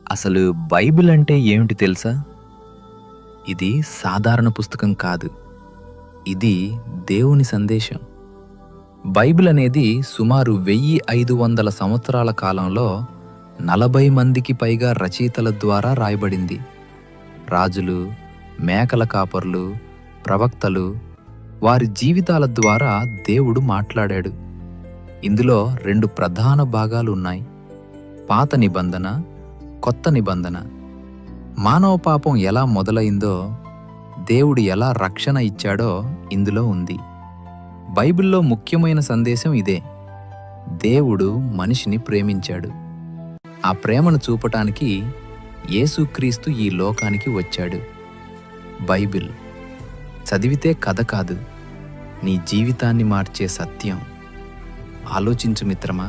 అసలు బైబిల్ అంటే ఏమిటి తెలుసా? ఇది సాధారణ పుస్తకం కాదు. ఇది దేవుని సందేశం. బైబిల్ అనేది సుమారు 1500 సంవత్సరాల కాలంలో 40 మందికి పైగా రచయితల ద్వారా రాయబడింది. రాజులు, మేకల కాపర్లు, ప్రవక్తలు, వారి జీవితాల ద్వారా దేవుడు మాట్లాడాడు. ఇందులో 2 ప్రధాన భాగాలు ఉన్నాయి: పాత నిబంధన, కొత్త నిబంధన. మానవ పాపం ఎలా మొదలైందో, దేవుడు ఎలా రక్షణ ఇచ్చాడో ఇందులో ఉంది. బైబిల్లో ముఖ్యమైన సందేశం ఇదే: దేవుడు మనిషిని ప్రేమించాడు. ఆ ప్రేమను చూపటానికి యేసుక్రీస్తు ఈ లోకానికి వచ్చాడు. బైబిల్ చదివితే కథ కాదు, నీ జీవితాన్ని మార్చే సత్యం. ఆలోచించు మిత్రమా.